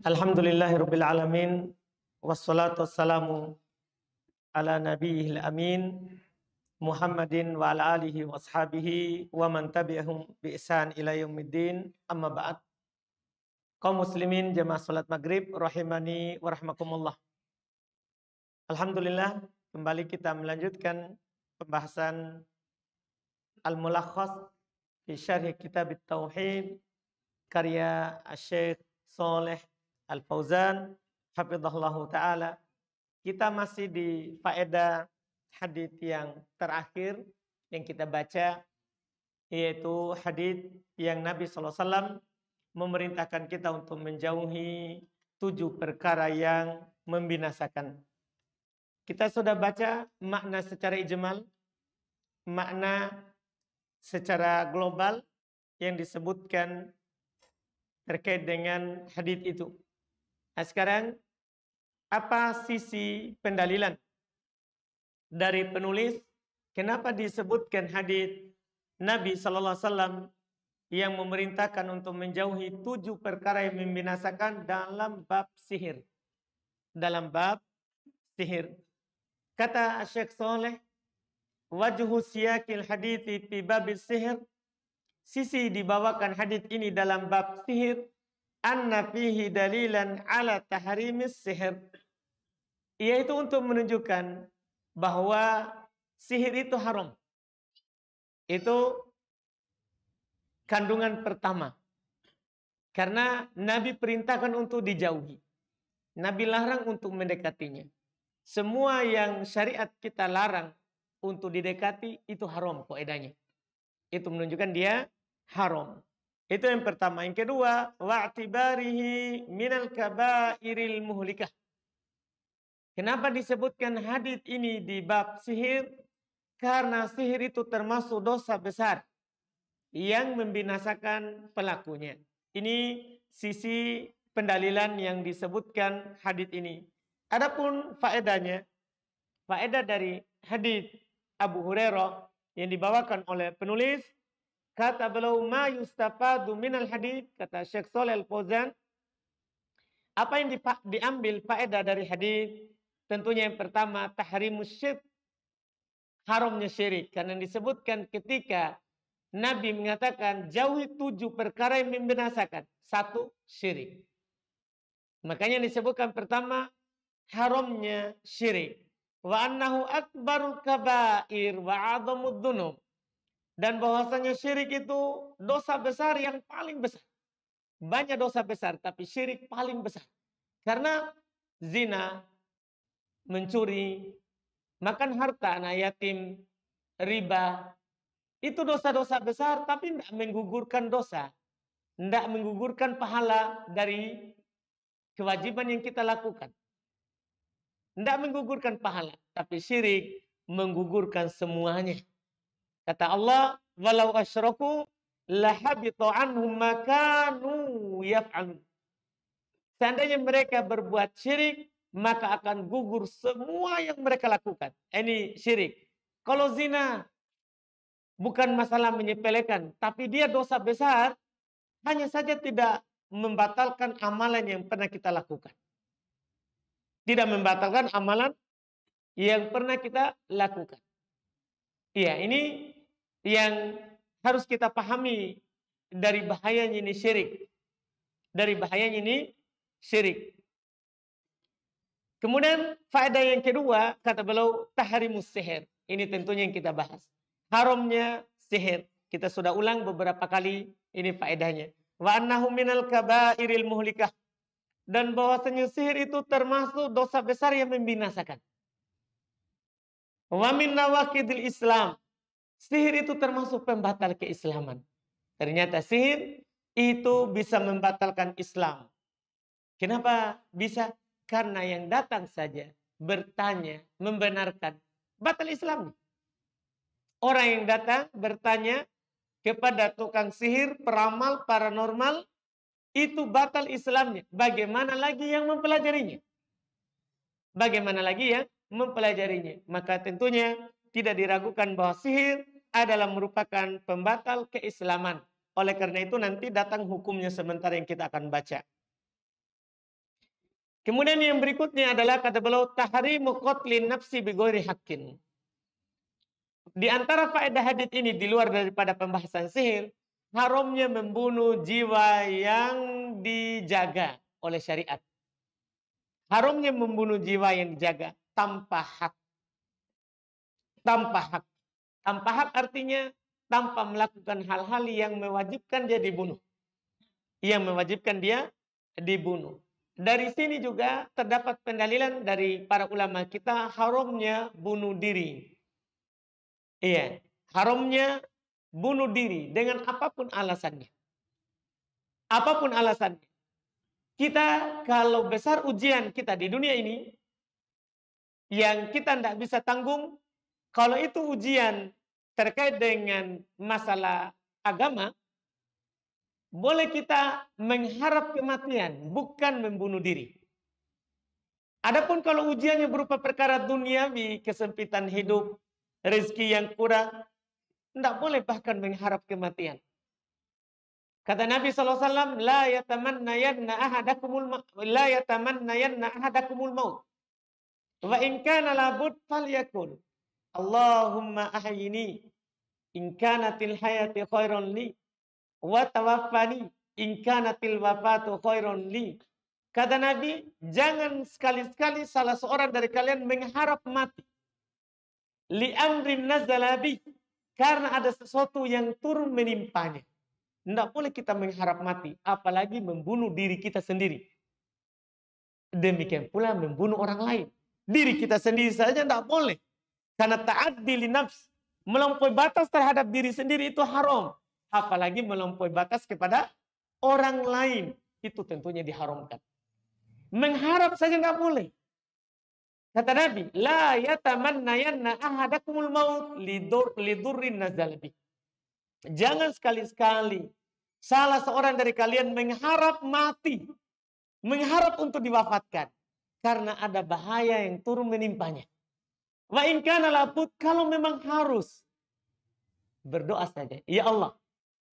Alhamdulillahirabbil alamin wassalatu wassalamu ala nabiyil amin Muhammadin wa ala alihi wa ashabihi wa man tabi'ahum bi ihsan ila yaumiddin amma ba'd. Kaum muslimin jemaah salat maghrib rahimani wa rahmakumullah. Alhamdulillah kembali kita melanjutkan pembahasan Al-Mulakhas fi Syarh Kitab Tauhid karya Syekh Shalih Al-Fauzan hafizahullahu taala. Kita masih di faedah hadis yang terakhir yang kita baca, yaitu hadis yang Nabi SAW memerintahkan kita untuk menjauhi 7 perkara yang membinasakan. Kita sudah baca makna secara ijmal, makna secara global yang disebutkan terkait dengan hadis itu. Nah, sekarang apa sisi pendalilan dari penulis kenapa disebutkan hadis Nabi sallallahu alaihi wasallam yang memerintahkan untuk menjauhi 7 perkara yang membinasakan dalam bab sihir. Dalam bab sihir. Kata Syekh Saleh, wajhu siyakil hadithi fi babis sihir, sisi dibawakan hadis ini dalam bab sihir, anna fihi dalilan ala tahrimis sihir, yaitu untuk menunjukkan bahwa sihir itu haram. Itu kandungan pertama. Karena Nabi perintahkan untuk dijauhi. Nabi larang untuk mendekatinya. Semua yang syariat kita larang untuk didekati itu haram kaidahnya. Itu menunjukkan dia haram. Itu yang pertama. Yang kedua, wa'tibarihi minal kabairil muhlikah. Kenapa disebutkan hadis ini di bab sihir? Karena sihir itu termasuk dosa besar yang membinasakan pelakunya. Ini sisi pendalilan yang disebutkan hadis ini. Adapun faedahnya, faedah dari hadis Abu Hurairah yang dibawakan oleh penulis, kata beliau, ma yustafadu minal hadis, kata Syekh Shalih Al-Fauzan, apa yang diambil faedah dari hadis? Tentunya yang pertama, tahrimus syirik, haramnya syirik. Karena disebutkan ketika Nabi mengatakan jauhi 7 perkara yang membinasakan. 1, syirik. Makanya disebutkan pertama, haramnya syirik. Wa annahu akbarul kabair wa a'dhamud dzunub. Dan bahwasanya syirik itu dosa besar yang paling besar. Banyak dosa besar, tapi syirik paling besar. Karena zina, mencuri, makan harta anak yatim, riba, itu dosa-dosa besar tapi tidak menggugurkan dosa. Tidak menggugurkan pahala dari kewajiban yang kita lakukan. Tidak menggugurkan pahala. Tapi syirik menggugurkan semuanya. Kata Allah, walau asyraku lahabita anhum ma kanu yaf'alun. Seandainya mereka berbuat syirik, maka akan gugur semua yang mereka lakukan. Ini syirik. Kalau zina, bukan masalah menyepelekan, tapi dia dosa besar, hanya saja tidak membatalkan amalan yang pernah kita lakukan. Tidak membatalkan amalan yang pernah kita lakukan. Iya, ini yang harus kita pahami dari bahayanya ini syirik. Dari bahayanya ini syirik. Kemudian faedah yang kedua, kata beliau, tahrimus sihir. Ini tentunya yang kita bahas. Haramnya sihir. Kita sudah ulang beberapa kali, ini faedahnya. Wa annahu minal kabairil muhlikah. Dan bahwasanya sihir itu termasuk dosa besar yang membinasakan. Wa min nawaqidil Islam. Sihir itu termasuk pembatal keislaman. Ternyata sihir itu bisa membatalkan Islam. Kenapa bisa? Karena yang datang saja bertanya, membenarkan, batal Islam. Orang yang datang bertanya kepada tukang sihir, peramal, paranormal, itu batal Islamnya. Bagaimana lagi yang mempelajarinya? Bagaimana lagi yang mempelajarinya? Maka tentunya tidak diragukan bahwa sihir adalah merupakan pembatal keislaman. Oleh karena itu nanti datang hukumnya sebentar yang kita akan baca. Kemudian yang berikutnya adalah kata beliau tahrimu qatlin nafsi bighairi haqqin. Di antara faedah hadis ini di luar daripada pembahasan sihir, haramnya membunuh jiwa yang dijaga oleh syariat. Haramnya membunuh jiwa yang dijaga tanpa hak. Tanpa hak. Tanpa hak artinya tanpa melakukan hal-hal yang mewajibkan dia dibunuh. Yang mewajibkan dia dibunuh. Dari sini juga terdapat pendalilan dari para ulama kita haramnya bunuh diri. Iya, haramnya bunuh diri dengan apapun alasannya. Apapun alasannya. Kita kalau besar ujian kita di dunia ini, yang kita tidak bisa tanggung, kalau itu ujian terkait dengan masalah agama, boleh kita mengharap kematian, bukan membunuh diri. Adapun kalau ujiannya berupa perkara duniawi, kesempitan hidup, rezeki yang kurang, tidak boleh bahkan mengharap kematian. Kata Nabi SAW, la yatamannayanna ahadakumul maut. Wa in kana labud falyakun. Allahumma ahyini in kanatil hayati khairan li wa tawaffani in kanatil wafatu khairan li. Kata Nabi, jangan sekali-sekali salah seorang dari kalian mengharap mati. Li amrin nazalabi. Karena ada sesuatu yang turun menimpanya. Tidak boleh kita mengharap mati. Apalagi membunuh diri kita sendiri. Demikian pula membunuh orang lain. Diri kita sendiri saja tidak boleh. Karena ta'addi li nafs. Melampaui batas terhadap diri sendiri itu haram. Apalagi melampaui batas kepada orang lain. Itu tentunya diharamkan. Mengharap saja tidak boleh. Kata Nabi, la yatamannayanna ahadakumul maut lidurrin nazalabi. Jangan sekali-sekali salah seorang dari kalian mengharap mati. Mengharap untuk diwafatkan. Karena ada bahaya yang turun menimpanya. Wa in kana labud, kalau memang harus. Berdoa saja. Ya Allah.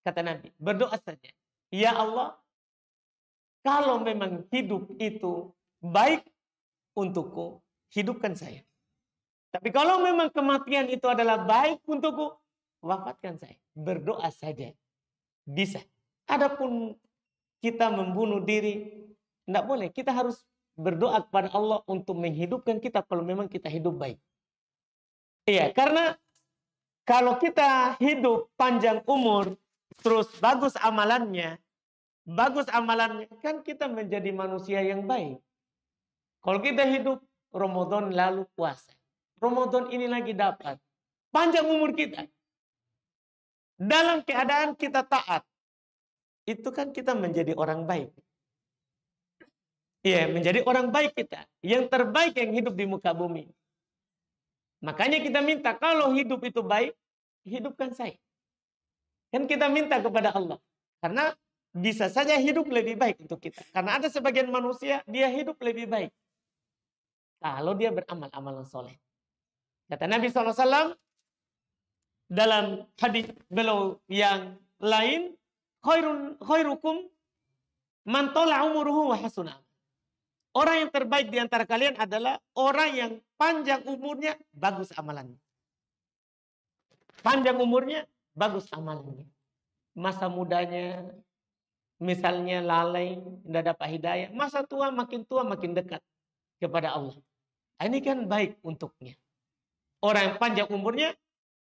Kata Nabi, berdoa saja. Ya Allah, kalau memang hidup itu baik untukku, hidupkan saya. Tapi kalau memang kematian itu adalah baik untukku, wafatkan saya. Berdoa saja. Bisa. Adapun kita membunuh diri, tidak boleh. Kita harus berdoa kepada Allah untuk menghidupkan kita kalau memang kita hidup baik. Iya, karena kalau kita hidup panjang umur, terus bagus amalannya, kan kita menjadi manusia yang baik. Kalau kita hidup Ramadan lalu puasa. Ramadan ini lagi dapat. Panjang umur kita. Dalam keadaan kita taat. Itu kan kita menjadi orang baik. Iya, menjadi orang baik kita. Yang terbaik yang hidup di muka bumi. Makanya kita minta kalau hidup itu baik, hidupkan saya. Kan kita minta kepada Allah. Karena bisa saja hidup lebih baik untuk kita. Karena ada sebagian manusia, dia hidup lebih baik. Kalau dia beramal amalan soleh. Kata Nabi SAW dalam hadis beliau yang lain, khairukum man tala umuruhu wa hasuna. Orang yang terbaik di antara kalian adalah orang yang panjang umurnya, bagus amalannya. Panjang umurnya, bagus amalannya. Masa mudanya, misalnya lalai, tidak dapat hidayah. Masa tua makin dekat kepada Allah. Ini kan baik untuknya. Orang yang panjang umurnya,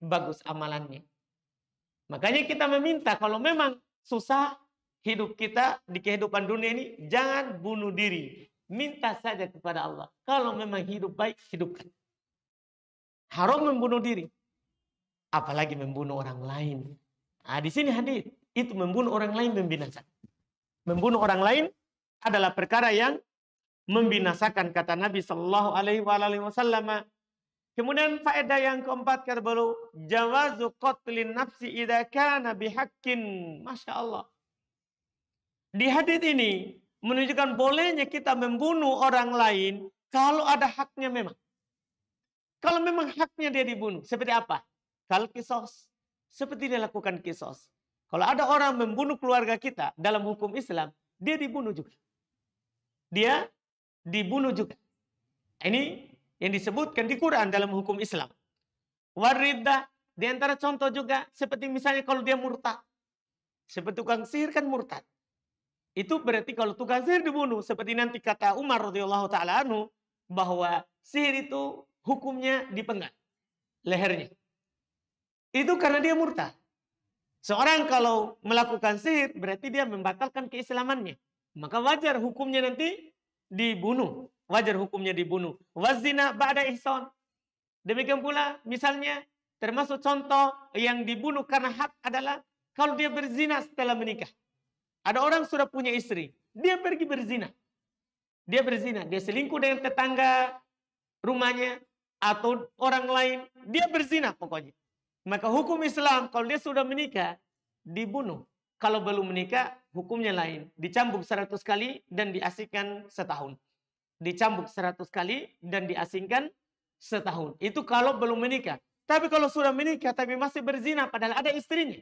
bagus amalannya. Makanya kita meminta kalau memang susah hidup kita di kehidupan dunia ini, jangan bunuh diri. Minta saja kepada Allah. Kalau memang hidup baik, hidupkan. Haram membunuh diri. Apalagi membunuh orang lain. Nah, di sini hadis. Itu membunuh orang lain membinasakan. Membunuh orang lain adalah perkara yang membinasakan, kata Nabi Sallallahu Alaihi Wasallam. Kemudian faedah yang keempat kata beliau, jawazu qatlin nafsi idza kana bihaqqin. Masya Allah. Di hadis ini menunjukkan bolehnya kita membunuh orang lain kalau ada haknya memang. Kalau memang haknya dia dibunuh. Seperti apa? Kalau kisos. Seperti dia lakukan kisos. Kalau ada orang membunuh keluarga kita dalam hukum Islam, dia dibunuh juga. Dia dibunuh juga. Ini yang disebutkan di Quran dalam hukum Islam. Wariddah, di antara contoh juga seperti misalnya kalau dia murtad. Seperti tukang sihir kan murtad. Itu berarti kalau tukang sihir dibunuh, seperti nanti kata Umar radhiyallahu taala anhu, bahwa sihir itu hukumnya dipenggal lehernya. Itu karena dia murtad. Seorang kalau melakukan sihir berarti dia membatalkan keislamannya. Maka wajar hukumnya nanti dibunuh. Wajar hukumnya dibunuh. Wazina ba'da ihsan. Demikian pula misalnya termasuk contoh yang dibunuh karena hak adalah kalau dia berzina setelah menikah. Ada orang sudah punya istri, dia pergi berzina. Dia berzina, dia selingkuh dengan tetangga rumahnya atau orang lain, dia berzina pokoknya. Maka hukum Islam kalau dia sudah menikah, dibunuh. Kalau belum menikah, hukumnya lain. Dicambuk 100 kali dan diasingkan setahun. Dicambuk 100 kali dan diasingkan setahun. Itu kalau belum menikah. Tapi kalau sudah menikah tapi masih berzina padahal ada istrinya.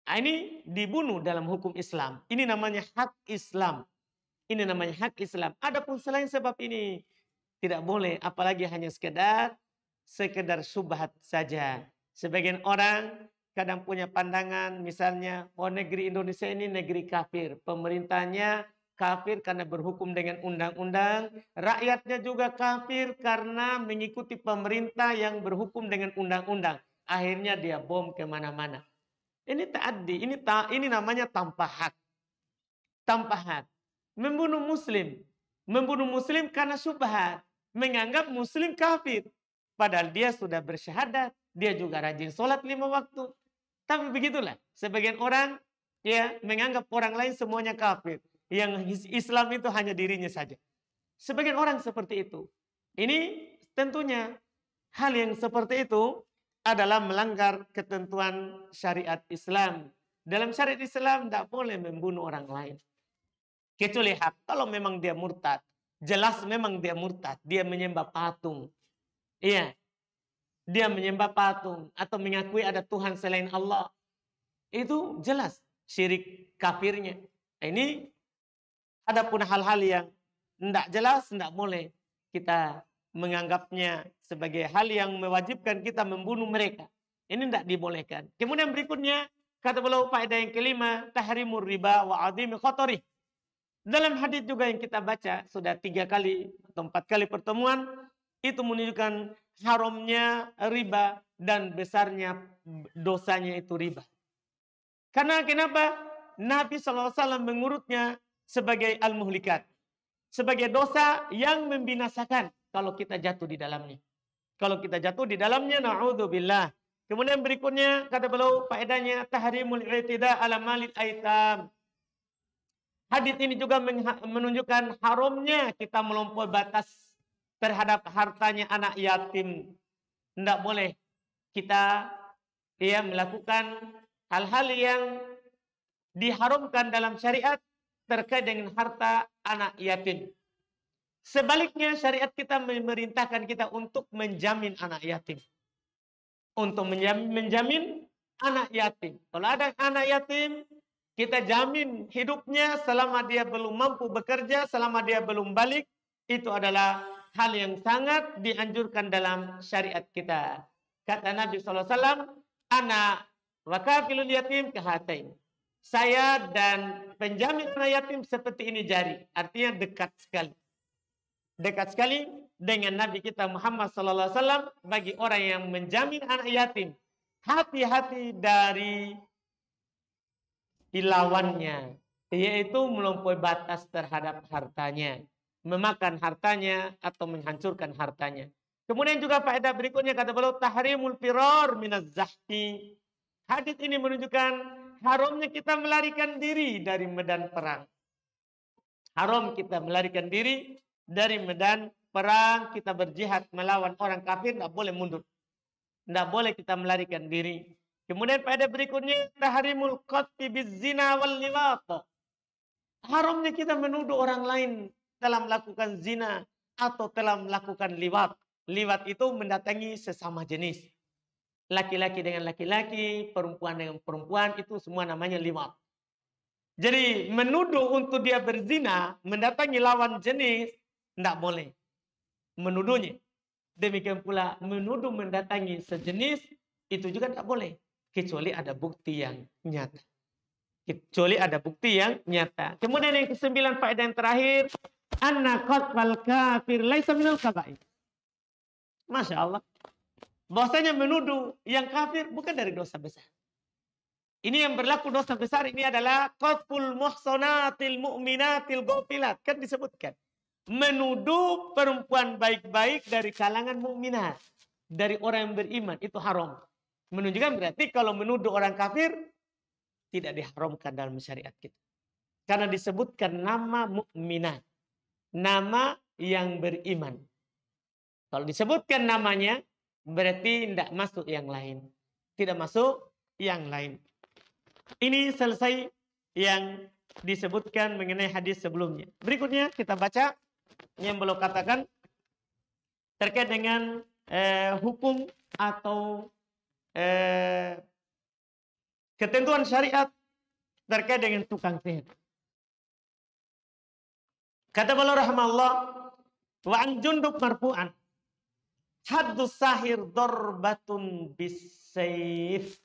Ini dibunuh dalam hukum Islam. Ini namanya hak Islam. Ini namanya hak Islam. Adapun selain sebab ini tidak boleh, apalagi hanya sekedar syubhat saja. Sebagian orang kadang punya pandangan misalnya, oh negeri Indonesia ini negeri kafir. Pemerintahnya kafir karena berhukum dengan undang-undang. Rakyatnya juga kafir karena mengikuti pemerintah yang berhukum dengan undang-undang. Akhirnya dia bom kemana-mana. Ini ta'addi, ini namanya tanpa hak. Tanpa hak. Membunuh muslim karena syubhat, menganggap muslim kafir. Padahal dia sudah bersyahadat, dia juga rajin sholat 5 waktu. Tapi begitulah, sebagian orang ya menganggap orang lain semuanya kafir. Yang Islam itu hanya dirinya saja. Sebagian orang seperti itu. Ini tentunya hal yang seperti itu adalah melanggar ketentuan syariat Islam. Dalam syariat Islam tidak boleh membunuh orang lain. Kecuali hak. Kalau memang dia murtad. Jelas memang dia murtad. Dia menyembah patung. Iya. Dia menyembah patung. Atau mengakui ada Tuhan selain Allah. Itu jelas syirik kafirnya. Ini adapun hal-hal yang tidak jelas, tidak boleh kita menganggapnya sebagai hal yang mewajibkan kita membunuh mereka. Ini tidak dibolehkan. Kemudian berikutnya, kata beliau faedah yang kelima, tahrimur riba wa adhimi khatarih. Dalam hadis juga yang kita baca, sudah 3 kali atau 4 kali pertemuan, itu menunjukkan haramnya riba dan besarnya dosanya itu riba. Karena kenapa? Nabi SAW mengurutnya sebagai al-muhlikat. Sebagai dosa yang membinasakan kalau kita jatuh di dalamnya. Kalau kita jatuh di dalamnya, na'udzubillah. Kemudian berikutnya, kata beliau, faedahnya tahrimul i'tida ala malil aitam. Hadis ini juga menunjukkan haramnya kita melampaui batas terhadap hartanya anak yatim. Tidak boleh kita melakukan hal-hal yang diharamkan dalam syariat terkait dengan harta anak yatim. Sebaliknya syariat kita memerintahkan kita untuk menjamin anak yatim. Untuk menjamin anak yatim. Kalau ada anak yatim, kita jamin hidupnya selama dia belum mampu bekerja, selama dia belum balik. Itu adalah hal yang sangat dianjurkan dalam syariat kita. Kata Nabi SAW, anak wa kafilul yatim kahatain. Saya dan penjamin anak yatim seperti ini jari. Artinya dekat sekali. Dekat sekali dengan Nabi kita Muhammad SAW bagi orang yang menjamin anak yatim. Hati-hati dari lawannya. Yaitu melampaui batas terhadap hartanya. Memakan hartanya atau menghancurkan hartanya. Kemudian juga faedah berikutnya kata beliau tahrimul firar minaz zahfi. Hadis ini menunjukkan haramnya kita melarikan diri dari medan perang. Haram kita melarikan diri dari medan perang. Kita berjihad melawan orang kafir, tidak boleh mundur. Tidak boleh kita melarikan diri. Kemudian pada berikutnya tahrimul qatfi bizzina wal liwat. Haramnya kita menuduh orang lain telah melakukan zina atau telah melakukan liwat. Liwat itu mendatangi sesama jenis. Laki-laki dengan laki-laki, perempuan dengan perempuan, itu semua namanya liwat. Jadi menuduh untuk dia berzina, mendatangi lawan jenis, tidak boleh menuduhnya. Demikian pula menuduh mendatangi sejenis, itu juga tidak boleh. Kecuali ada bukti yang nyata. Kecuali ada bukti yang nyata. Kemudian yang ke-9 faedah yang terakhir, anna qatfal kafir laisa minal kabair. Masya Allah. Bahwasanya menuduh yang kafir bukan dari dosa besar. Ini yang berlaku dosa besar ini adalah qatful muhsanatil mu'minatil ghafilat. Kan disebutkan. Menuduh perempuan baik-baik dari kalangan mukminat, dari orang yang beriman, itu haram. Menunjukkan berarti kalau menuduh orang kafir tidak diharamkan dalam syariat kita. Karena disebutkan nama mukminat, nama yang beriman. Kalau disebutkan namanya, berarti tidak masuk yang lain. Tidak masuk yang lain. Ini selesai yang disebutkan mengenai hadis sebelumnya. Berikutnya kita baca yang belum katakan terkait dengan hukum atau ketentuan syariat terkait dengan tukang sihir. Kata beliau rahimahullah, wa an Jundub marfu'an, haddus sahir darbatun bisayf.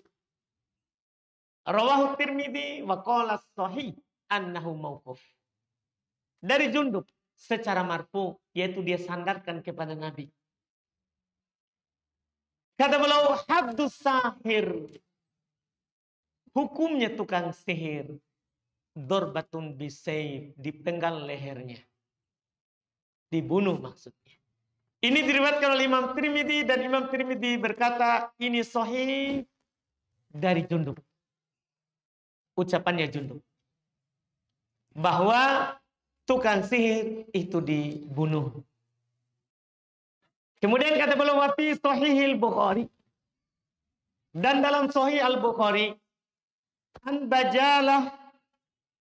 Rawahu Tirmidzi wa qala sahih annahu mauquf. Dari Jundub secara marfu, yaitu dia sandarkan kepada Nabi. Kata beliau, haddus sahir, hukumnya tukang sihir, darbatun bisayf, dipenggal lehernya, dibunuh maksudnya. Ini diriwayatkan oleh Imam Tirmidzi dan Imam Tirmidzi berkata ini sahih dari Jundub. Ucapannya Jundub bahwa tukang sihir itu dibunuh. Kemudian kata beliau wa fi sahihil Bukhari, dan dalam sahih Al-Bukhari, an Bajalah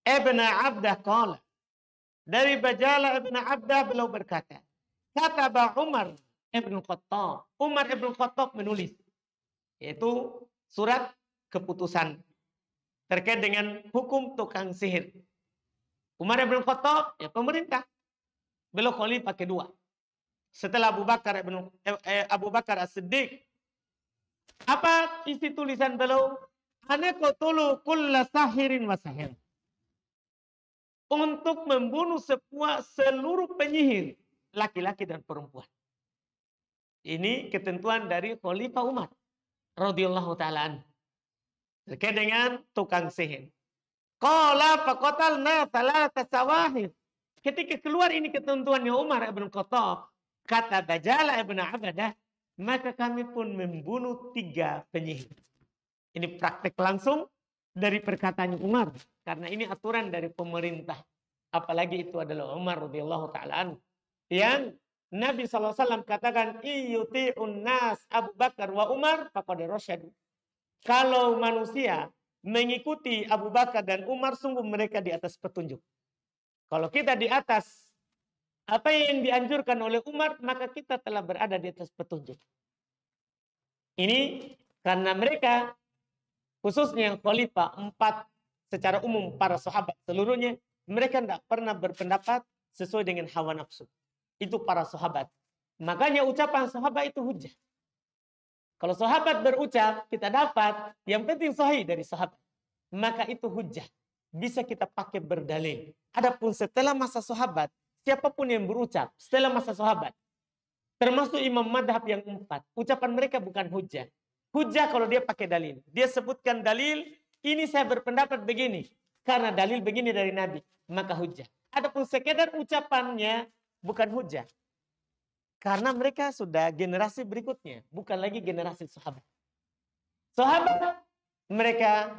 ibn Abdah qala, dari Bajalah ibn Abdah beliau berkata, kata Umar ibn Khattab, Umar ibn Khattab menulis, yaitu surat keputusan terkait dengan hukum tukang sihir. Umar ibn Khattab ya pemerintah, beliau khalifah kedua setelah Abu Bakar As-Siddiq. Apa isi tulisan beliau? Ana qatulu kulla sahirin wa sahir, untuk membunuh seluruh penyihir, laki-laki dan perempuan. Ini ketentuan dari Khalifah Umar radhiyallahu taala terkait dengan tukang sihir. Qala faqatalna thalatha sawahir. Ketika keluar ini ketentuannya Umar ibn Khattab, kata Bajalah ibn Abadah, maka kami pun membunuh 3 penyihir. Ini praktek langsung dari perkataan Umar, karena ini aturan dari pemerintah. Apalagi itu adalah Umar radhiyallahu taala yang Nabi SAW katakan, iyuti'un nas Abu Bakar wa Umar faqad rasyadu. Kalau manusia mengikuti Abu Bakar dan Umar, sungguh mereka di atas petunjuk. Kalau kita di atas apa yang dianjurkan oleh Umar, maka kita telah berada di atas petunjuk. Ini karena mereka, khususnya yang khalifah 4, secara umum para sahabat seluruhnya, mereka tidak pernah berpendapat sesuai dengan hawa nafsu. Itu para sahabat. Makanya ucapan sahabat itu hujah. Kalau sahabat berucap, kita dapat yang penting sahih dari sahabat. Maka itu hujah. Bisa kita pakai berdalil. Adapun setelah masa sahabat, siapapun yang berucap setelah masa sahabat, termasuk imam madhab yang 4, ucapan mereka bukan hujah. Hujah kalau dia pakai dalil. Dia sebutkan dalil, ini saya berpendapat begini. Karena dalil begini dari Nabi. Maka hujah. Adapun sekedar ucapannya bukan hujah. Karena mereka sudah generasi berikutnya. Bukan lagi generasi sahabat. Sahabat, mereka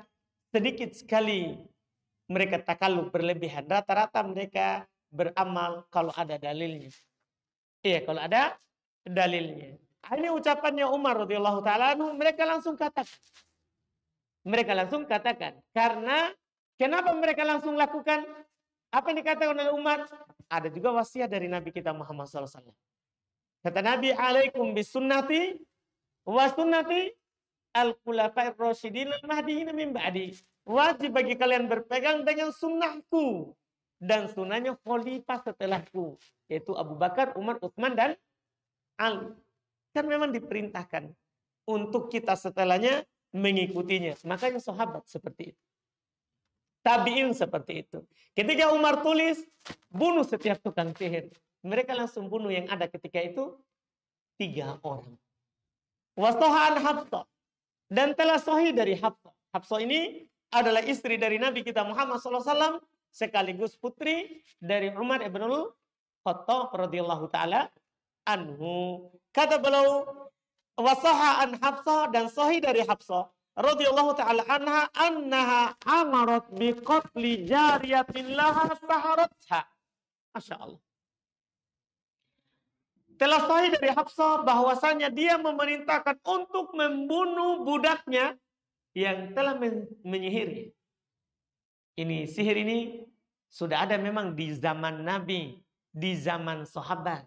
sedikit sekali mereka takaluk berlebihan. Rata-rata mereka beramal kalau ada dalilnya. Iya, kalau ada dalilnya. Ini ucapannya Umar radhiyallahu taala, mereka langsung katakan. Mereka langsung katakan. Karena kenapa mereka langsung lakukan? Apa yang dikatakan oleh Umar? Ada juga wasiat dari Nabi kita Muhammad SAW. Kata Nabi, alaikum bisunnati wa sunnati al-khulafa'ir rasyidin al-mahdiyyin min ba'di. wajib bagi kalian berpegang dengan sunnahku dan sunnahnya khalifah setelahku, yaitu Abu Bakar, Umar, Utsman dan Ali. Kan memang diperintahkan untuk kita setelahnya mengikutinya. Makanya sahabat seperti itu. Tabi'in seperti itu. Ketika Umar tulis, bunuh setiap tukang sihir. Mereka langsung bunuh yang ada ketika itu 3 orang. Wasohan Hafsah. Dan telah sahih dari Hafsah. Hafsah ini adalah istri dari Nabi kita Muhammad SAW. Sekaligus putri dari Umar ibn Khattab radhiyallahu ta'ala anhu. Kata beliau, wasoha an Hafsah, dan sahih dari Hafsah radhiyallahu ta'ala annaha amarat biqatli jariyatin laha saharatha. Masya Allah. Telah sahih dari Hafsah bahwasanya dia memerintahkan untuk membunuh budaknya yang telah menyihirnya. Ini sihir ini sudah ada memang di zaman Nabi, di zaman sahabat,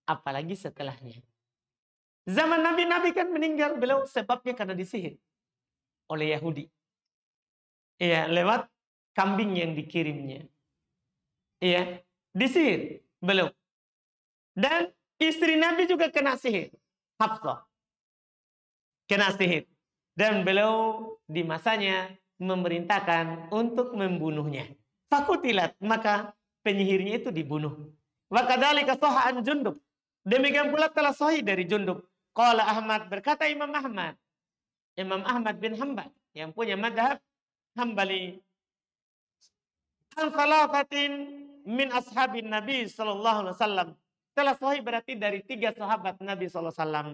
apalagi setelahnya. Zaman Nabi kan meninggal beliau sebabnya karena disihir oleh Yahudi. Iya, lewat kambing yang dikirimnya. Iya, disihir beliau. Dan istri Nabi juga kena sihir, Hafsah. Kena sihir. Dan beliau di masanya memerintahkan untuk membunuhnya. Fakutilat, maka penyihirnya itu dibunuh. Wa kadzalika sahha an Jundub. Demikian pula telah sahih dari Jundub. Qala Ahmad, berkata Imam Ahmad. Imam Ahmad bin Hanbal yang punya madhab Hambali. An salafatin min ashabin Nabi sallallahu alaihi wasallam. Telah sahih berarti dari 3 sahabat Nabi sallallahu alaihi wasallam.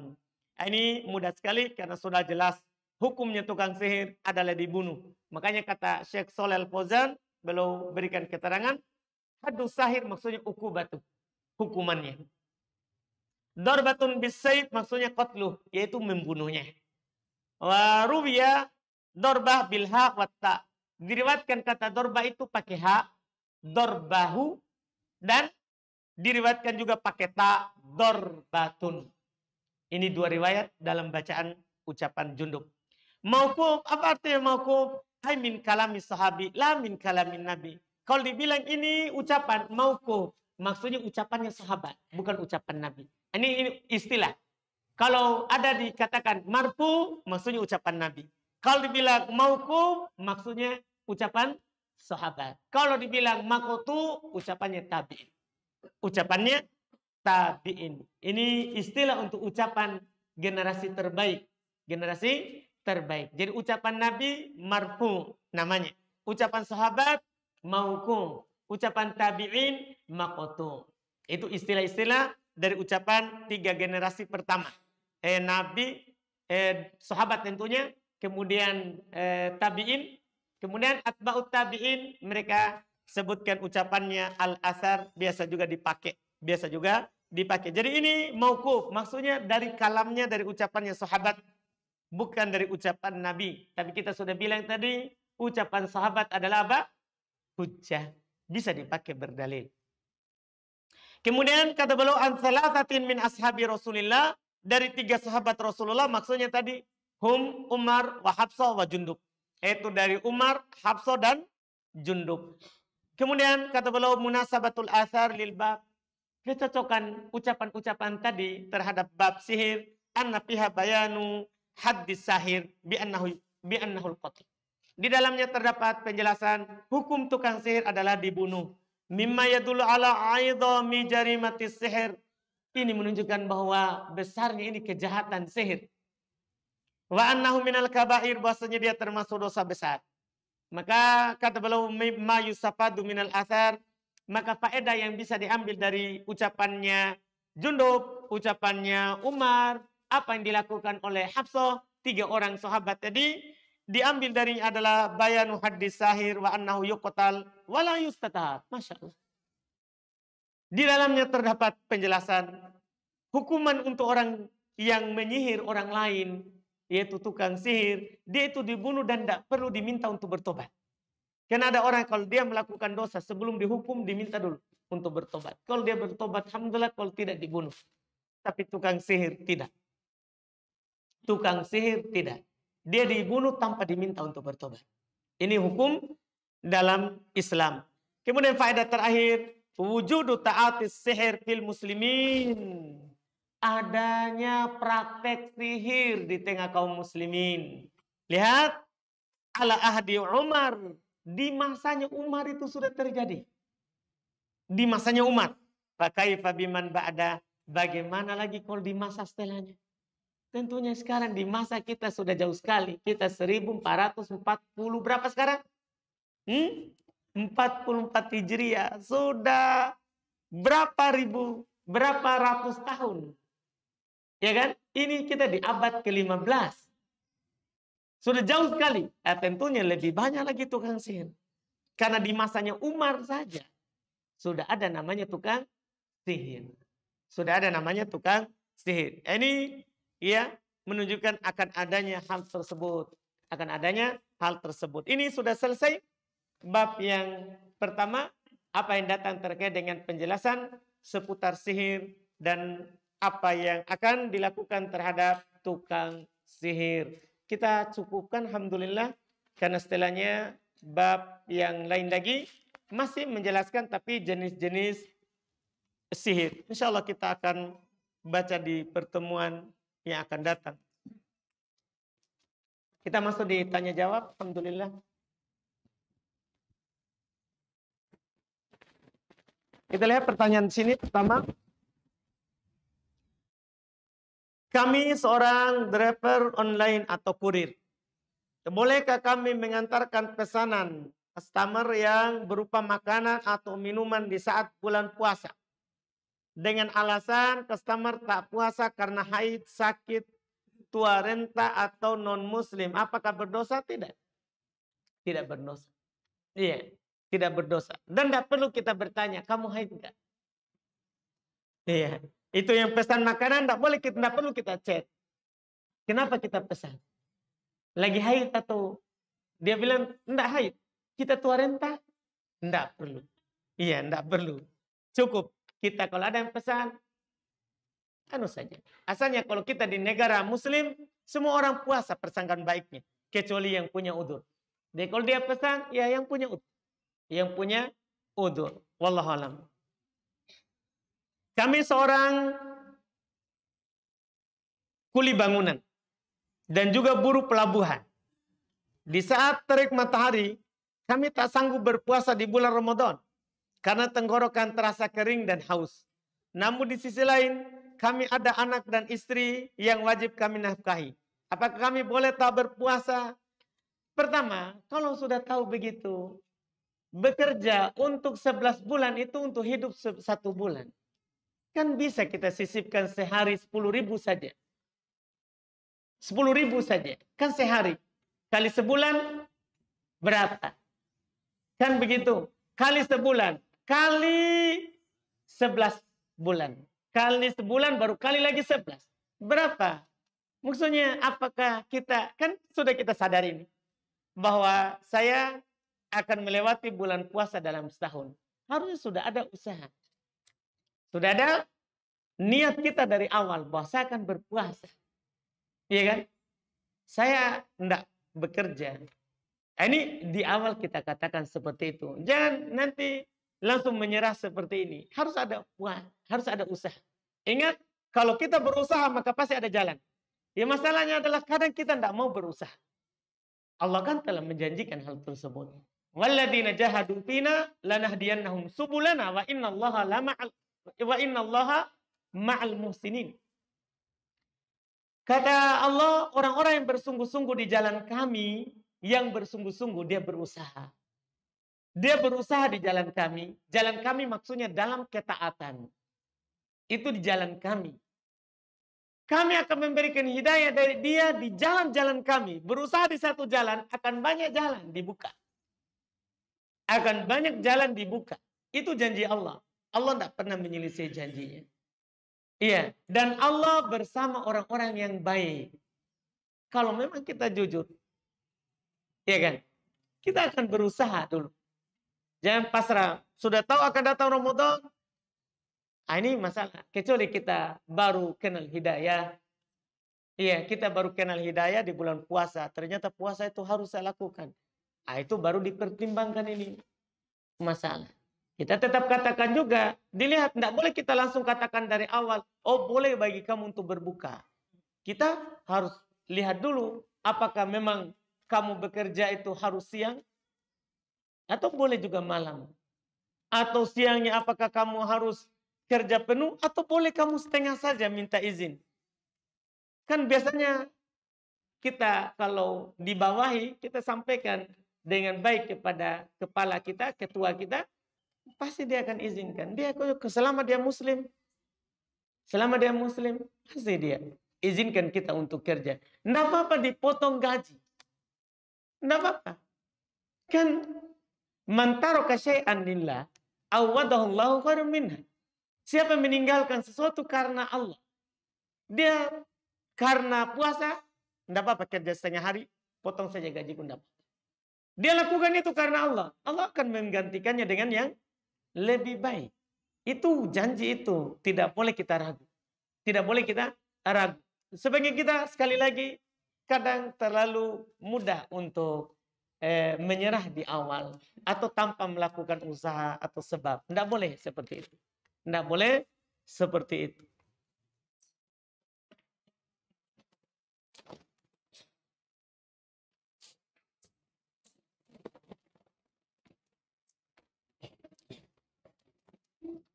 Ini mudah sekali karena sudah jelas hukumnya tukang sihir adalah dibunuh. Makanya kata Syekh Shalih Al-Fauzan, beliau berikan keterangan, hadus sahir maksudnya ukubatu, hukumannya. Darbatun bisayf maksudnya qatluh, yaitu membunuhnya. Wa ruwiya darbah bil ha wa ta. Diriwayatkan kata darbah itu pakai ha, darbahu, dan diriwayatkan juga pakai ta, darbatun. Ini 2 riwayat dalam bacaan ucapan Jundub. Mauquf, apa artinya mauquf? Hai min kalami sahabi, la min kalamin nabi. Kalau dibilang ini ucapan mauquf, maksudnya ucapannya sahabat, bukan ucapan nabi. Ini istilah. Kalau ada dikatakan marfu, maksudnya ucapan nabi. Kalau dibilang mauquf, maksudnya ucapan sahabat. Kalau dibilang makotu, ucapannya tabi'in. Ucapannya tabi'in. Ini istilah untuk ucapan generasi terbaik. Generasi terbaik. Jadi ucapan Nabi marfu namanya. Ucapan sahabat mauquf. Ucapan tabi'in maqtu. Itu istilah-istilah dari ucapan 3 generasi pertama. Nabi, sahabat tentunya, kemudian tabi'in, kemudian atba'ut tabi'in, mereka sebutkan ucapannya al-asar, biasa juga dipakai. Biasa juga dipakai. Jadi ini mauquf, maksudnya dari kalamnya, dari ucapannya sahabat, bukan dari ucapan Nabi. Tapi kita sudah bilang tadi, ucapan sahabat adalah apa? Hujjah. Bisa dipakai berdalil. Kemudian kata beliau, an thalathatin min ashabi Rasulillah, dari 3 sahabat Rasulullah, maksudnya tadi, hum Umar wa Hafsah wa Jundub. Yaitu dari Umar, Hafsah dan Jundub. Kemudian kata beliau, munasabatul athar lil bab. Kecocokan ucapan-ucapan tadi terhadap bab sihir, anna fiha bayanu haddis sahir bi annahul qatl. Di dalamnya terdapat penjelasan hukum tukang sihir adalah dibunuh. Mimma yadullu ala aidhami jarimatis sihir. Ini menunjukkan bahwa besarnya ini kejahatan sihir. Wa annahu minal kabair, bahwasanya dia termasuk dosa besar. Maka kata beliau, ma yusafadu minal athar, maka faedah yang bisa diambil dari ucapannya Jundub, ucapannya Umar, apa yang dilakukan oleh Hafsah, 3 orang sahabat tadi, diambil darinya adalah bayanu haddis sahir wa annahu yuqtal wa la yustatab. Masya Allah. Di dalamnya terdapat penjelasan hukuman untuk orang yang menyihir orang lain, yaitu tukang sihir, dia itu dibunuh dan tidak perlu diminta untuk bertobat. Karena ada orang kalau dia melakukan dosa sebelum dihukum diminta dulu untuk bertobat. Kalau dia bertobat, alhamdulillah, kalau tidak dibunuh. Tapi tukang sihir tidak. Tukang sihir tidak. Dia dibunuh tanpa diminta untuk bertobat. Ini hukum dalam Islam. Kemudian faedah terakhir, wujudu ta'atis sihir fil muslimin. Adanya praktek sihir di tengah kaum muslimin. Lihat, ala ahdi Umar. Di masanya Umar itu sudah terjadi. Di masanya Umar. Fakaifa biman ba'da. Bagaimana lagi kalau di masa setelahnya? Tentunya sekarang di masa kita sudah jauh sekali. Kita 1440 berapa sekarang? 44 Hijriah. Sudah berapa ratus tahun. Ya kan? Ini kita di abad ke-15. Sudah jauh sekali. Tentunya lebih banyak lagi tukang sihir. Karena di masanya Umar saja. Sudah ada namanya tukang sihir. Sudah ada namanya tukang sihir. Ini ya menunjukkan akan adanya hal tersebut. Akan adanya hal tersebut. Ini sudah selesai bab yang pertama. Apa yang datang terkait dengan penjelasan seputar sihir. Dan apa yang akan dilakukan terhadap tukang sihir. Kita cukupkan alhamdulillah. Karena setelahnya bab yang lain lagi. Masih menjelaskan tapi jenis-jenis sihir. Insya Allah kita akan baca di pertemuan yang akan datang. Kita masuk di tanya jawab. Alhamdulillah. Kita lihat pertanyaan sini pertama. Kami seorang driver online atau kurir. Bolehkah kami mengantarkan pesanan customer yang berupa makanan atau minuman di saat bulan puasa? Dengan alasan customer tak puasa karena haid, sakit, tua renta atau non-muslim. Apakah berdosa? Tidak. Tidak berdosa. Iya, tidak berdosa. Dan tidak perlu kita bertanya, kamu haid enggak? Iya. Itu yang pesan makanan tidak perlu kita chat. Kenapa kita pesan? Lagi haid atau dia bilang enggak haid. Kita tua renta? Enggak perlu. Iya, enggak perlu. Cukup. Kita kalau ada yang pesan, anu saja. Asalnya kalau kita di negara muslim, semua orang puasa persangkaan baiknya. Kecuali yang punya udur. Jadi kalau dia pesan, ya yang punya udur. Yang punya udur. Wallahualam. Kami seorang kuli bangunan. Dan juga buruh pelabuhan. Di saat terik matahari, kami tak sanggup berpuasa di bulan Ramadan. Karena tenggorokan terasa kering dan haus. Namun di sisi lain, kami ada anak dan istri yang wajib kami nafkahi. Apakah kami boleh tak berpuasa? Pertama, kalau sudah tahu begitu, bekerja untuk 11 bulan itu untuk hidup 1 bulan. Kan bisa kita sisipkan sehari 10.000 saja. 10.000 saja. Kan sehari. Kali sebulan, berapa? Kan begitu. Kali sebulan. Kali 11 bulan. Kali sebulan baru kali lagi 11. Berapa? Maksudnya apakah kita, kan sudah kita sadari ini. Bahwa saya akan melewati bulan puasa dalam setahun. Harusnya sudah ada usaha. Sudah ada niat kita dari awal bahwa saya akan berpuasa. Iya kan? Saya enggak bekerja. Ini di awal kita katakan seperti itu. Jangan nanti langsung menyerah seperti ini. Harus ada usaha. Ingat, kalau kita berusaha maka pasti ada jalan. Ya masalahnya adalah kadang kita tidak mau berusaha. Allah kan telah menjanjikan hal tersebut. Walladzina jahadu fina lanahdiyannahum subulana wa innallaha ma'al muhsinin. Kata Allah, orang-orang yang bersungguh-sungguh di jalan kami, yang bersungguh-sungguh dia berusaha. Dia berusaha di jalan kami. Jalan kami maksudnya dalam ketaatan. Itu di jalan kami. Kami akan memberikan hidayah dari dia di jalan-jalan kami. Berusaha di satu jalan, akan banyak jalan dibuka. Akan banyak jalan dibuka. Itu janji Allah. Allah tidak pernah menyelisih janjinya. Iya. Dan Allah bersama orang-orang yang baik. Kalau memang kita jujur. Iya kan? Kita akan berusaha dulu. Jangan pasrah. Sudah tahu akan datang Ramadan. Ini masalah. Kecuali kita baru kenal hidayah. Iya, kita baru kenal hidayah di bulan puasa. Ternyata puasa itu harus saya lakukan. Itu baru dipertimbangkan ini masalah. Kita tetap katakan juga, dilihat, tidak boleh kita langsung katakan dari awal, oh boleh bagi kamu untuk berbuka. Kita harus lihat dulu, apakah memang kamu bekerja itu harus siang, atau boleh juga malam. Atau siangnya apakah kamu harus kerja penuh, atau boleh kamu setengah saja minta izin. Kan biasanya kita kalau dibawahi, kita sampaikan dengan baik kepada kepala kita, ketua kita, pasti dia akan izinkan. Selama dia muslim, pasti dia izinkan kita untuk kerja. Tidak apa-apa dipotong gaji. Tidak apa-apa. Kan man taraka syai'an lillah awadahullahu khairan minha. Siapa meninggalkan sesuatu karena Allah, dia karena puasa, tidak apa-apa kerja setengah hari, potong saja gaji pun dapat. Dia lakukan itu karena Allah. Allah akan menggantikannya dengan yang lebih baik. Itu janji itu. Tidak boleh kita ragu. Tidak boleh kita ragu. Sebagai kita sekali lagi kadang terlalu mudah untuk menyerah di awal. Atau tanpa melakukan usaha atau sebab. Tidak boleh seperti itu. Tidak boleh seperti itu.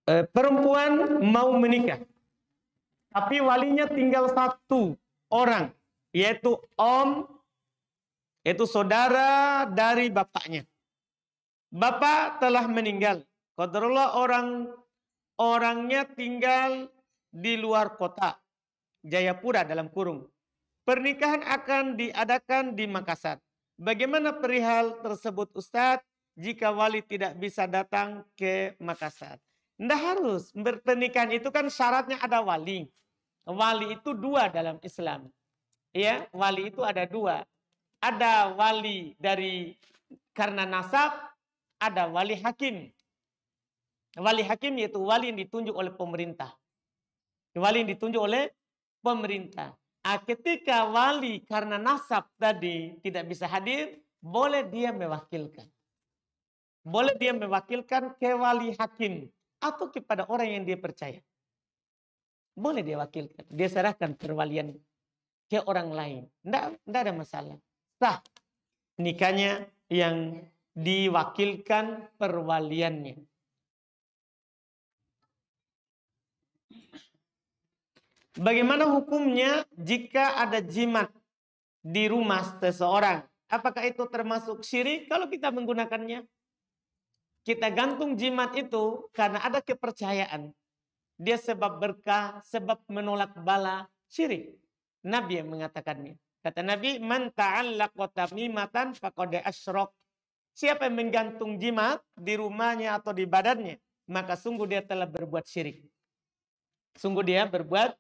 Perempuan mau menikah, tapi walinya tinggal satu orang, yaitu yaitu saudara dari bapaknya. Bapak telah meninggal. Qadarullah orangnya tinggal di luar kota, Jayapura dalam kurung. Pernikahan akan diadakan di Makassar. Bagaimana perihal tersebut Ustadz jika wali tidak bisa datang ke Makassar? Tidak harus. Pernikahan itu kan syaratnya ada wali. Wali itu dua dalam Islam. Ya, wali itu ada dua. Ada wali dari karena nasab, ada wali hakim. Wali hakim yaitu wali yang ditunjuk oleh pemerintah. Wali yang ditunjuk oleh pemerintah. Ketika wali karena nasab tadi tidak bisa hadir, boleh dia mewakilkan. Boleh dia mewakilkan ke wali hakim atau kepada orang yang dia percaya. Boleh dia wakilkan. Dia serahkan perwalian ke orang lain. Tidak ada masalah. Sah nikahnya yang diwakilkan perwaliannya. Bagaimana hukumnya jika ada jimat di rumah seseorang? Apakah itu termasuk syirik kalau kita menggunakannya? Kita gantung jimat itu karena ada kepercayaan. Dia sebab berkah, sebab menolak bala, syirik. Nabi yang mengatakannya. Kata Nabi, man ta'allaqa tamimatan faqad asyrok. Siapa yang menggantung jimat di rumahnya atau di badannya, maka sungguh dia telah berbuat syirik. Sungguh dia berbuat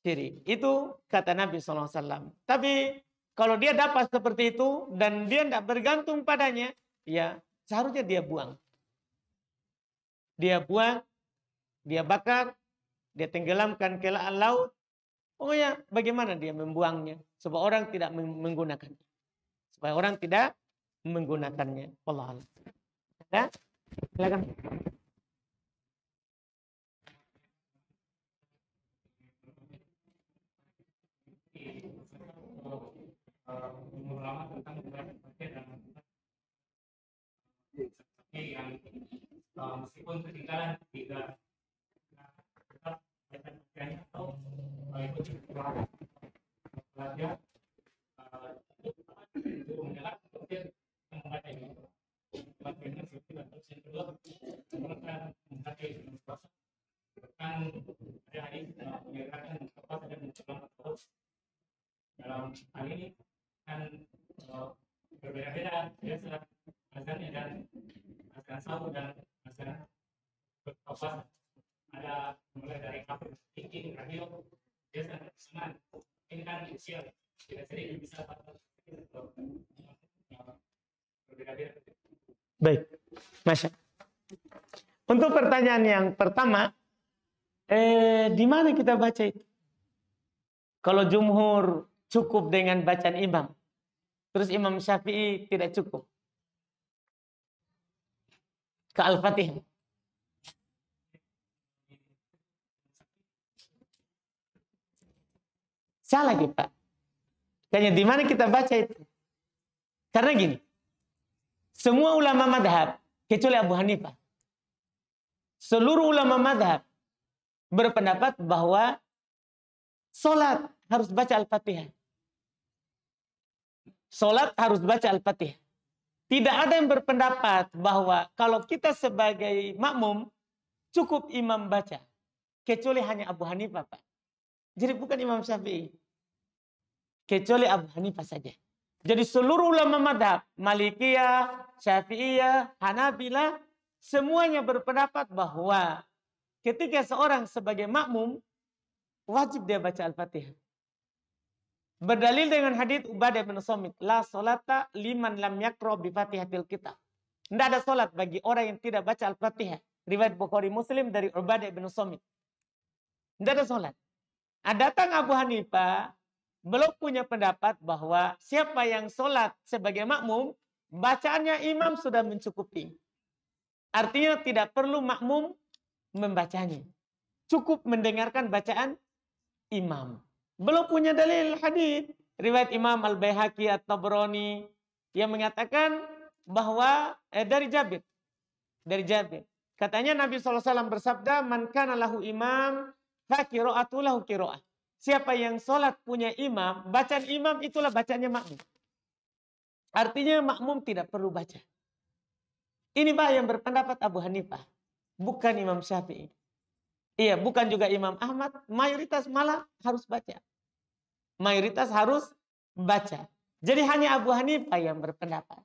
syirik. Itu kata Nabi SAW. Tapi kalau dia dapat seperti itu dan dia tidak bergantung padanya, ya seharusnya dia buang. Dia buang, dia bakar, dia tenggelamkan ke laut. Oh ya, bagaimana dia membuangnya? Supaya orang tidak menggunakannya. Supaya orang tidak menggunakannya. Allah. Ya, silakan. Meskipun ketinggalan tidak tetap bagian atau itu belajar itu mengelak untuk membaca ini bagiannya seperti dan terus yang kedua menggunakan menghakai dengan puasa kan ada hadis menyatakan apa saja menjelang terus dalam hal ini kan berbeda-beda biasa azannya dan azan sahur dan azan berpuasa ada mulai dari kafir tinggi radio biasa senang ini kan usia tidak sering bisa berbeda-beda. Baik, Masya. Untuk pertanyaan yang pertama, di mana kita baca itu? Kalau jumhur cukup dengan bacaan imam, terus Imam Syafi'i tidak cukup. ke Al-Fatihah. Salah kita. Kayaknya di mana kita baca itu? Karena gini, semua ulama madhab, kecuali Abu Hanifah, seluruh ulama madhab berpendapat bahwa solat harus baca Al-Fatihah. Solat harus baca Al-Fatihah. Tidak ada yang berpendapat bahwa kalau kita sebagai makmum cukup imam baca. Kecuali hanya Abu Hanifah, Pak. Jadi bukan Imam Syafi'i. Kecuali Abu Hanifah saja. Jadi seluruh ulama madhab, Malikiyah, Syafi'iyah, Hanabilah, semuanya berpendapat bahwa ketika seorang sebagai makmum, wajib dia baca Al-Fatihah. Berdalil dengan hadits Ubadah bin Samit, la solata liman lam yakra bi Fatihatil Kitab. Tidak ada solat bagi orang yang tidak baca Al-Fatihah. Riwayat Bukhari Muslim dari Ubadah bin Samit. Tidak ada solat. Datang Abu Hanifah, belum punya pendapat bahwa siapa yang solat sebagai makmum, bacaannya imam sudah mencukupi. Artinya tidak perlu makmum membacanya. Cukup mendengarkan bacaan imam. Belum punya dalil hadis. Riwayat Imam Al-Baihaqi At-Tabrani yang mengatakan bahwa dari Jabir. Dari Jabir. Katanya Nabi SAW bersabda, man kana lahu imam, fa qira'atu lahu qira'ah. Siapa yang sholat punya imam, bacaan imam itulah bacaannya makmum. Artinya makmum tidak perlu baca. Ini Pak yang berpendapat Abu Hanifah. Bukan Imam Syafi'i. Iya, bukan juga Imam Ahmad. Mayoritas malah harus baca. Mayoritas harus baca. Jadi hanya Abu Hanifah yang berpendapat.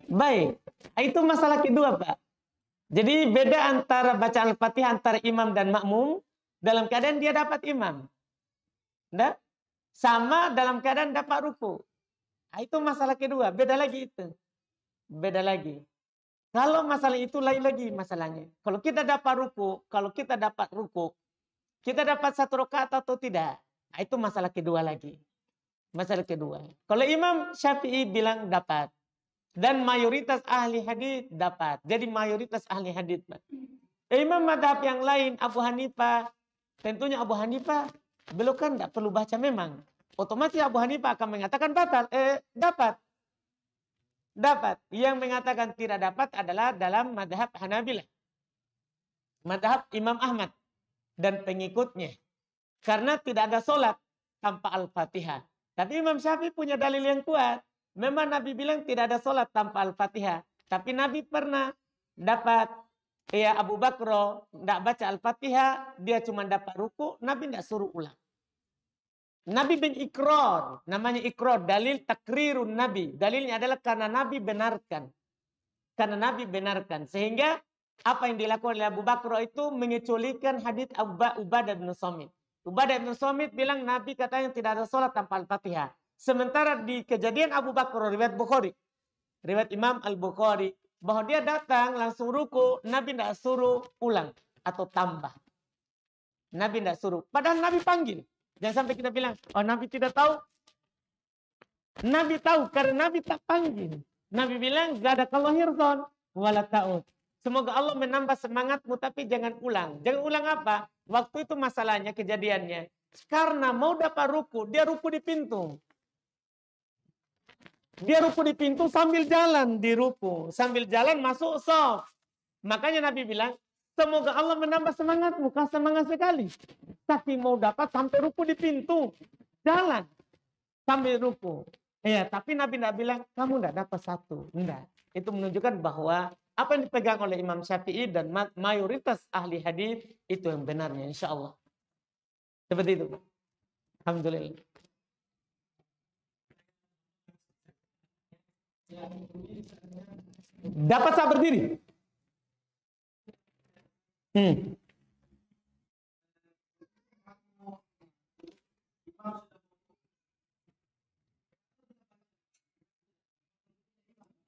Baik, itu masalah kedua Pak. Jadi beda antara baca Al-Fatihah antara imam dan makmum dalam keadaan dia dapat imam. Nggak? Sama dalam keadaan dapat ruku. Itu masalah kedua, beda lagi itu. Beda lagi. Kalau masalah itu lain lagi masalahnya. Kalau kita dapat ruku, kita dapat satu rakaat atau tidak. Itu masalah kedua lagi. Masalah kedua. Kalau Imam Syafi'i bilang dapat. Dan mayoritas ahli hadis dapat. Jadi mayoritas ahli hadis. Imam madhab yang lain, Abu Hanifah. Tentunya Abu Hanifah belum kan tidak perlu baca memang. Otomatis Abu Hanifah akan mengatakan batal. Dapat. Dapat. Yang mengatakan tidak dapat adalah dalam madhab Hanabilah. Madhab Imam Ahmad. Dan pengikutnya. Karena tidak ada solat tanpa Al-Fatihah. Tapi Imam Syafi'i punya dalil yang kuat. Memang Nabi bilang tidak ada solat tanpa Al-Fatihah. Tapi Nabi pernah dapat Abu Bakr tidak baca Al-Fatihah. Dia cuma dapat ruku. Nabi tidak suruh ulang. Nabi bin ikrar. Namanya ikrar. Dalil takrirun Nabi. Dalilnya adalah karena Nabi benarkan. Karena Nabi benarkan. Sehingga apa yang dilakukan oleh Abu Bakr itu mengecualikan hadits Ubadah bin Samit. Ubadah bin Samit bilang Nabi katanya tidak ada solat tanpa Al-Fatihah. Sementara di kejadian Abu Bakar, riwayat Bukhari, riwayat Imam Al-Bukhari, bahwa dia datang langsung ruku, Nabi tidak suruh ulang atau tambah. Nabi tidak suruh. Padahal Nabi panggil. Jangan sampai kita bilang, oh Nabi tidak tahu. Nabi tahu karena Nabi tak panggil. Nabi bilang, gak ada kalau hirzon, wala ta'ud. Semoga Allah menambah semangatmu, tapi jangan ulang. Jangan ulang apa? Waktu itu masalahnya, kejadiannya. Karena mau dapat ruku, dia ruku di pintu. Dia ruku di pintu sambil jalan di ruku. Sambil jalan masuk shaf. Makanya Nabi bilang, semoga Allah menambah semangatmu. Kau semangat sekali. Tapi mau dapat sampai ruku di pintu. Jalan. Sambil ruku. Ya, tapi Nabi tidak bilang, kamu tidak dapat satu. Tidak. Itu menunjukkan bahwa apa yang dipegang oleh Imam Syafi'i dan mayoritas ahli hadis itu yang benarnya. Insya Allah. Seperti itu. Alhamdulillah. Dapat saat berdiri.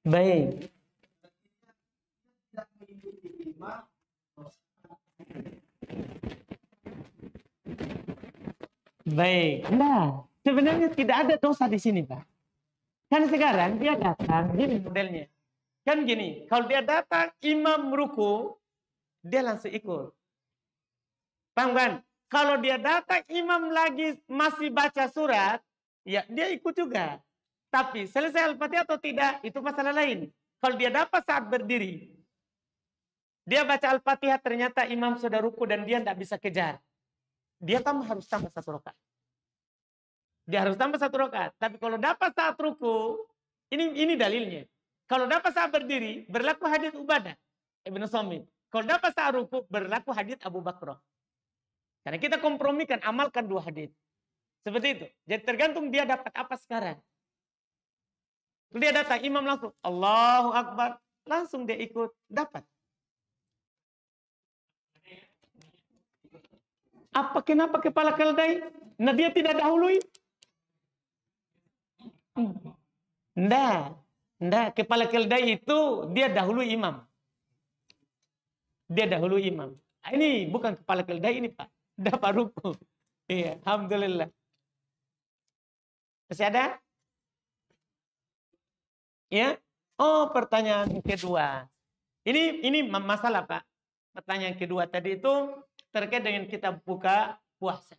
Baik. Baik. Nah, sebenarnya tidak ada dosa di sini, Pak. Kan sekarang dia datang, gini modelnya. Kan gini, kalau dia datang, imam ruku, dia langsung ikut. Paham kan? Kalau dia datang, imam lagi masih baca surat, ya dia ikut juga. Tapi selesai Al-Fatihah atau tidak, itu masalah lain. Kalau dia dapat saat berdiri, dia baca Al-Fatihah, ternyata imam sudah ruku dan dia tidak bisa kejar. Dia harus tambah 1 rakaat. Dia harus tambah 1 rakaat. Tapi kalau dapat saat ruku, ini dalilnya. Kalau dapat saat berdiri, berlaku hadits Ubadah Ibnu Samit. Kalau dapat saat ruku, berlaku hadits Abu Bakar. Karena kita kompromikan, amalkan 2 hadits. Seperti itu. Jadi tergantung dia dapat apa sekarang. Dia datang, imam langsung, Allahu Akbar. Langsung dia ikut, dapat. Kenapa kepala keldai? Nah dia tidak dahului. Nggak. Kepala keldai itu dia dahulu imam. Dia dahulu imam. Ini bukan kepala keldai ini, Pak. Dapat ruku. Iya, alhamdulillah. Masih ada? Ya. Oh, pertanyaan kedua. Ini masalah, Pak. Pertanyaan kedua tadi itu terkait dengan kita buka puasa.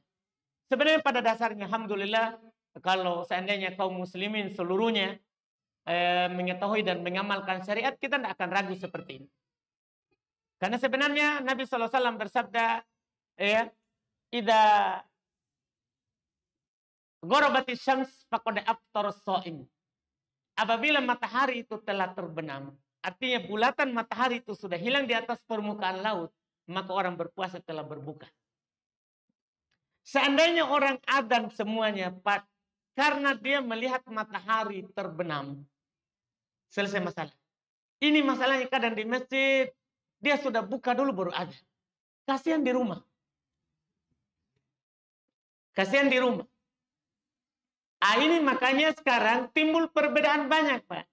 Sebenarnya pada dasarnya, alhamdulillah, kalau seandainya kaum muslimin seluruhnya mengetahui dan mengamalkan syariat, kita tidak akan ragu seperti ini. Karena sebenarnya Nabi SAW bersabda, "Idza gharabatis syams faqad aftara shaim." Apabila matahari itu telah terbenam, artinya bulatan matahari itu sudah hilang di atas permukaan laut, maka orang berpuasa telah berbuka. Seandainya orang adzan semuanya, Pak, karena dia melihat matahari terbenam, selesai masalah. Ini masalahnya kadang di masjid, dia sudah buka dulu baru adzan. Kasihan di rumah. Kasihan di rumah. Ini makanya sekarang timbul perbedaan banyak, Pak.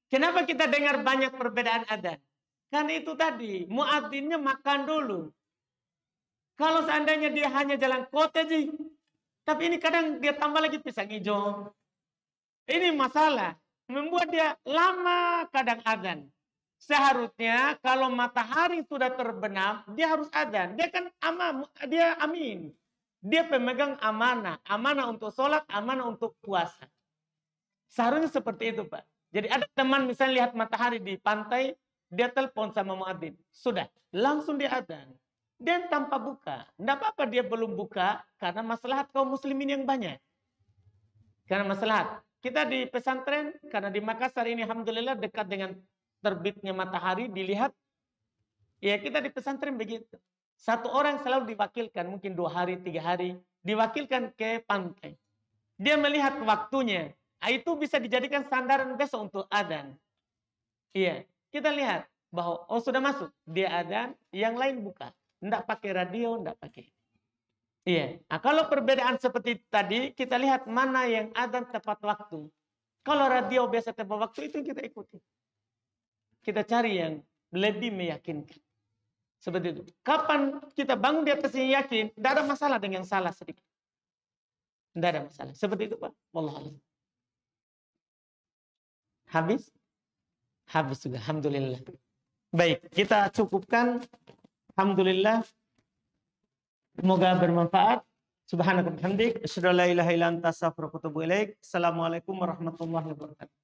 Kenapa kita dengar banyak perbedaan adzan? Kan itu tadi, muadzinnya makan dulu. Kalau seandainya dia hanya jalan kota, tapi ini kadang dia tambah lagi pisang hijau. Ini masalah. Membuat dia lama kadang adzan. Seharusnya kalau matahari sudah terbenam, dia harus adzan. Dia kan dia amin. Dia pemegang amanah. Amanah untuk sholat, amanah untuk puasa. Seharusnya seperti itu, Pak. Jadi ada teman misalnya lihat matahari di pantai, dia telepon sama muadzin. Sudah, langsung dia adzan. Dan tanpa buka. Tidak apa-apa dia belum buka, karena maslahat kaum muslimin yang banyak. Karena maslahat. Kita di pesantren, karena di Makassar ini alhamdulillah dekat dengan terbitnya matahari, dilihat. Ya kita di pesantren begitu. 1 orang selalu diwakilkan, mungkin 2 hari, 3 hari, diwakilkan ke pantai. Dia melihat waktunya. Itu bisa dijadikan sandaran besok untuk adzan. Iya, kita lihat bahwa sudah masuk, dia adzan, yang lain buka. Tidak pakai radio, tidak pakai. Iya. Nah, kalau perbedaan seperti tadi, kita lihat mana yang adzan tepat waktu. Kalau radio biasa tepat waktu, itu kita ikuti. Kita cari yang lebih meyakinkan. Seperti itu. Kapan kita bangun di atas yang yakin, tidak ada masalah dengan salah sedikit. Tidak ada masalah. Seperti itu, Pak. Wallahu a'lam. Habis? Habis juga. Alhamdulillah. Baik, kita cukupkan. Alhamdulillah. Semoga bermanfaat. Subhanaka wa bihamdik, asyhadu an la ilaha illa anta astaghfiruka wa atubu ilaik. Assalamualaikum warahmatullahi wabarakatuh.